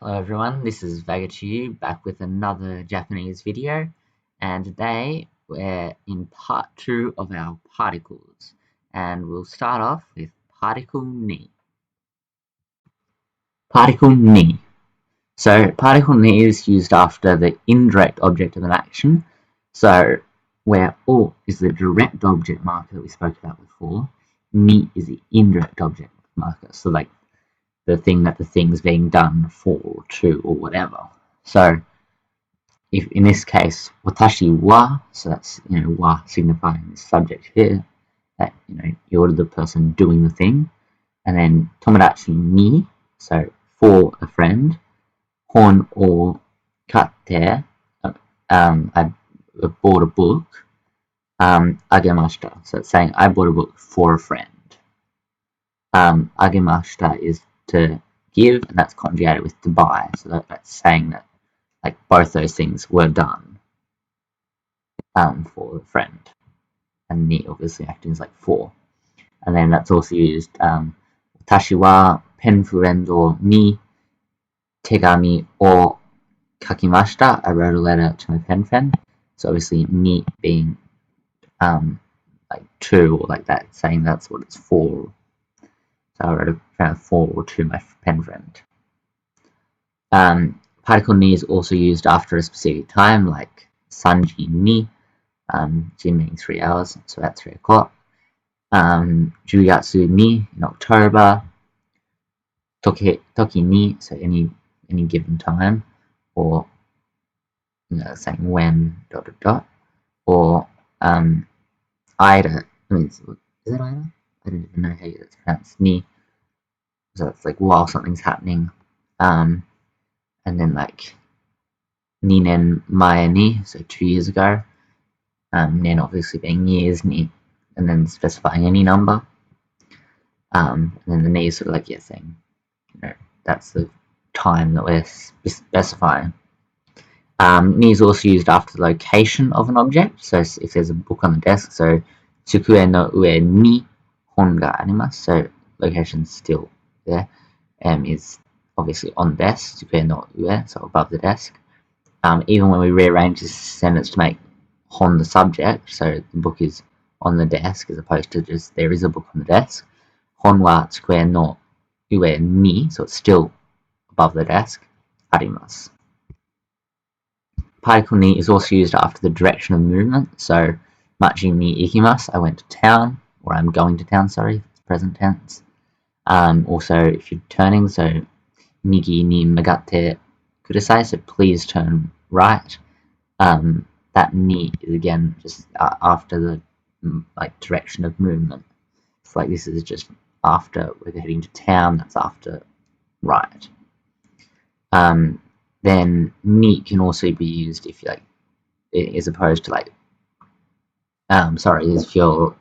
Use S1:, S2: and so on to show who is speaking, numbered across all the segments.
S1: Hello everyone, this is Vagachu back with another Japanese video, and today we're in part 2 of our particles, and we'll start off with particle ni. Particle ni. So particle ni is used after the indirect object of an action, so where o is the direct object marker that we spoke about before, ni is the indirect object marker, so like the thing that the thing's being done for or to or whatever. So if in this case watashi wa, so that's wa signifying the subject here, that you're the person doing the thing, and then tomodachi ni, so for a friend, hon or katte, I bought a book, agemashita, so it's saying I bought a book for a friend. Agemashita is to give, and that's conjugated with to buy, so that's saying that like both those things were done for the friend, and ni obviously acting as like for, and then that's also used watashi wa pen furendo ni tegami o kakimashita, I wrote a letter to my pen friend, so obviously ni being like to, or like that, saying that's what it's for. So I wrote a for to my pen friend. Particle ni is also used after a specific time, like sanji ni, jin meaning 3 hours, so at 3 o'clock. Jugatsu ni, in October. Toki ni, so any given time, or saying when, ... Or Ida, is that Ida? I don't even know how it's pronounced. Ni, so it's like while something's happening. And then like ninen mae ni, so 2 years ago. Nen obviously being years, ni, and then specifying any number. And then the ni is sort of like saying, that's the time that we're specifying. Ni is also used after the location of an object. So if there's a book on the desk, so tsukue no ue ni hon ga arimasu, so location's still there, is obviously on the desk, tsukue no ue, so above the desk. Even when we rearrange this sentence to make hon the subject, so the book is on the desk as opposed to just there is a book on the desk, hon wa tsukue no ue ni, so it's still above the desk, arimasu. Particle ni is also used after the direction of movement, so machi ni ikimasu, I went to town, or I'm going to town, sorry, it's present tense. Also if you're turning, so migi ni magatte kudasai, so please turn right. That ni is again just after the direction of movement. It's like this is just after we're heading to town, that's after right. Then ni can also be used if you as opposed to if you're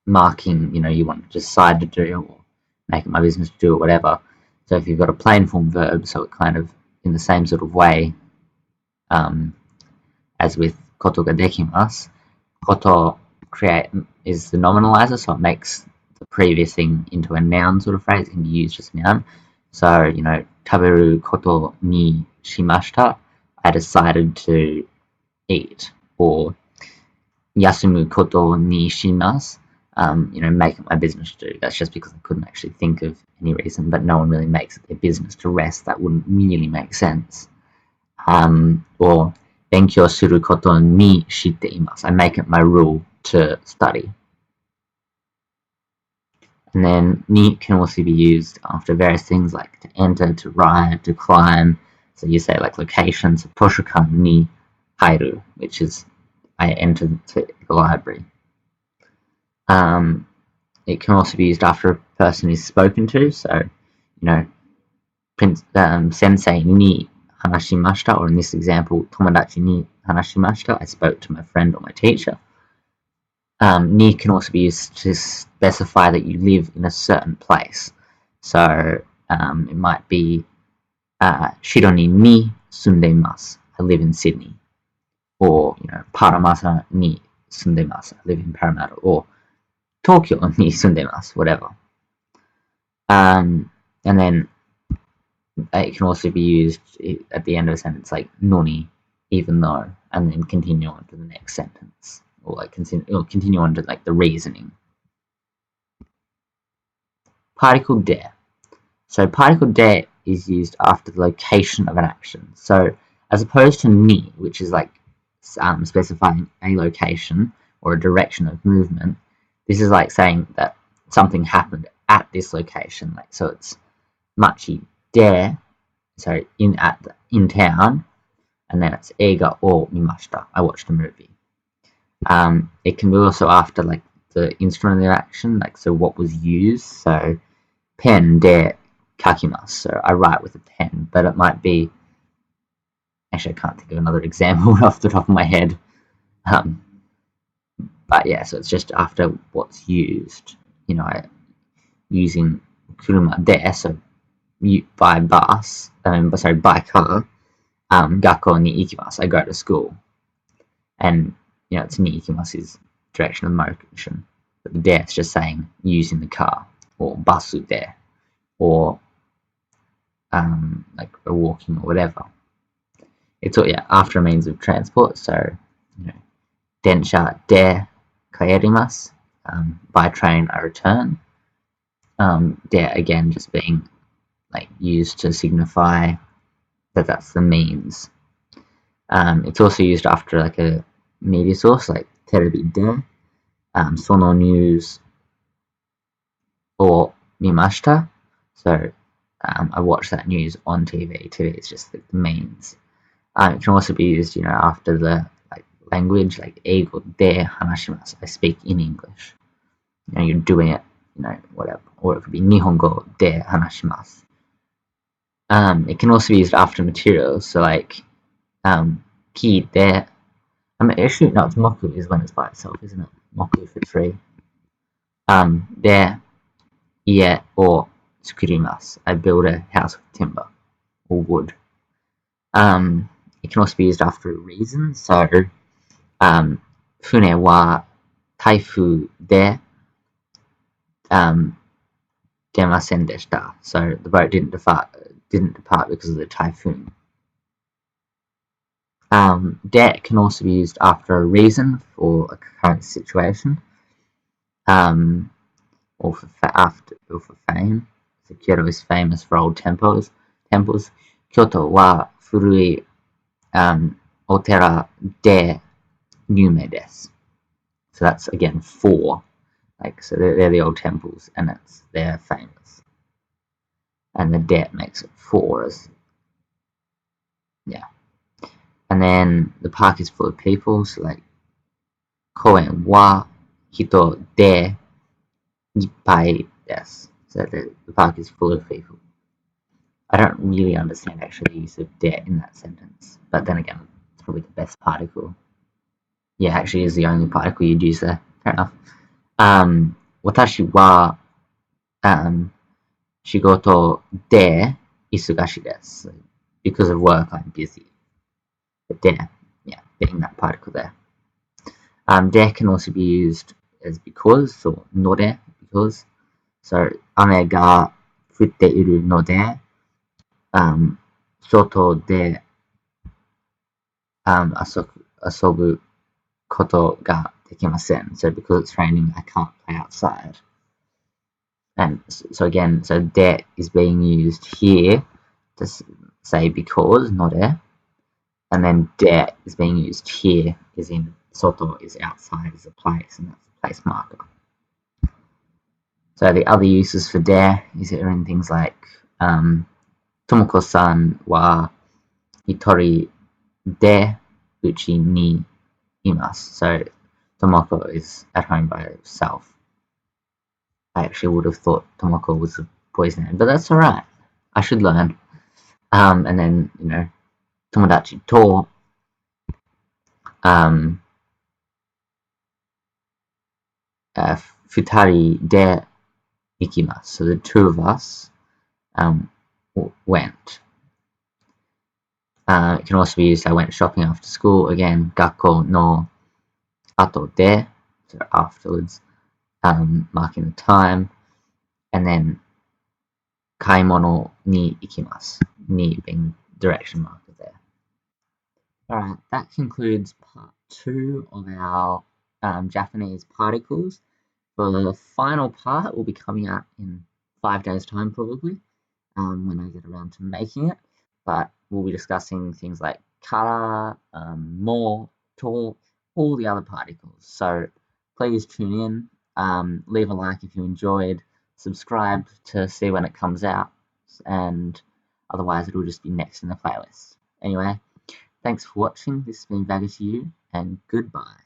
S1: marking, you want to decide to do or make it my business to do or whatever. So if you've got a plain form verb, so it kind of in the same sort of way as with koto ga dekimasu, koto is the nominalizer, so it makes the previous thing into a noun sort of phrase. It can be used as a noun. So, taberu koto ni shimashita, I decided to eat. Or yasumu koto ni shimasu, make it my business to do. That's just because I couldn't actually think of any reason, but no one really makes it their business to rest. That wouldn't really make sense. Or benkyou suru koto ni shite imasu, I make it my rule to study. And then ni can also be used after various things like to enter, to ride, to climb. So you say like locations, toshokan ni hairu, which is I entered to the library. It can also be used after a person is spoken to. So, sensei ni hanashimashita, or in this example, tomodachi ni hanashimashita, I spoke to my friend or my teacher. Ni can also be used to specify that you live in a certain place. So it might be Shidoni ni sundemasu, I live in Sydney. Or, Paramata ni sundemasu, I live in Parramatta. Or Tokyo ni sundemasu, whatever. And then It can also be used at the end of a sentence, like noni, even though, and then continue on to the next sentence, or like continue on to like the reasoning. Particle de. So particle de is used after the location of an action. So as opposed to ni, which is like specifying a location or a direction of movement, this is like saying that something happened at this location. Like, so it's machi de, so in town, and then it's eiga o mimashita. I watched a movie. It can be also after like the instrument of the action, like so what was used. So pen de kakimasu. So I write with a pen, but it might be. Actually, I can't think of another example off the top of my head. But yeah, so it's just after what's used. Using kuruma de, so by bus. By car. Gakko ni ikimasu. I go to school, and it's ni ikimasu is direction of motion, but the de is just saying using the car, or basu de, or like walking or whatever. It's all after a means of transport. So densha de kaerimasu, by train I return. De again just being like used to signify that that's the means. It's also used after like a media source, like terebi de, sono news, or mimashita. So I watched that news on TV. TV is just the means. It can also be used, after the like language, like eigo de hanashimasu. I speak in English. You're doing it, whatever. Or it could be nihongo de hanashimasu. It can also be used after materials, so like ki de. Actually, no, it's moku is when it's by itself, isn't it? Moku for tree. De ie or tsukurimasu. I build a house with timber or wood. It can also be used after a reason. So, fune wa taifu de demasen deshita. So the boat didn't depart because of the typhoon. De can also be used after a reason for a current situation, or for fame. So Kyoto is famous for old temples. Kyoto wa furui otera de yume desu. So that's again for, like, so they're the old temples, and they're famous. And the de makes it for as, yeah. And then the park is full of people, so like koen wa hito de ippai desu. So the park is full of people. I don't really understand actually the use of de in that sentence, but then again, it's probably the best particle. Yeah, actually is the only particle you'd use there. Fair enough. Watashi wa shigoto de isugashi desu. Because of work, I'm busy. But de, being that particle there. De can also be used as because, so nore, because. So, ame ga futte iru node, soto de asobu koto ga dekimasen. So, because it's raining, I can't play outside. And so again, so de is being used here to say because, nore. And then de is being used here, is in soto is outside as a place, and that's the place marker. So the other uses for de is in things like Tomoko-san wa hitori de uchi ni imasu. So Tomoko is at home by herself. I actually would have thought Tomoko was a boy's name, but that's alright. I should learn. And then, tomodachi to futari de ikimasu. So the two of us went. It can also be used, I went shopping after school. Again, gakko no ato de, so afterwards, marking the time. And then Kaimono ni ikimasu. Ni being direction marker there. Alright, that concludes part 2 of our Japanese particles. The final part will be coming out in 5 days' time, probably, when I get around to making it. But we'll be discussing things like kara, mo, to, all the other particles. So please tune in, leave a like if you enjoyed, subscribe to see when it comes out, and otherwise it'll just be next in the playlist. Anyway, thanks for watching. This has been Vaga to you, and goodbye.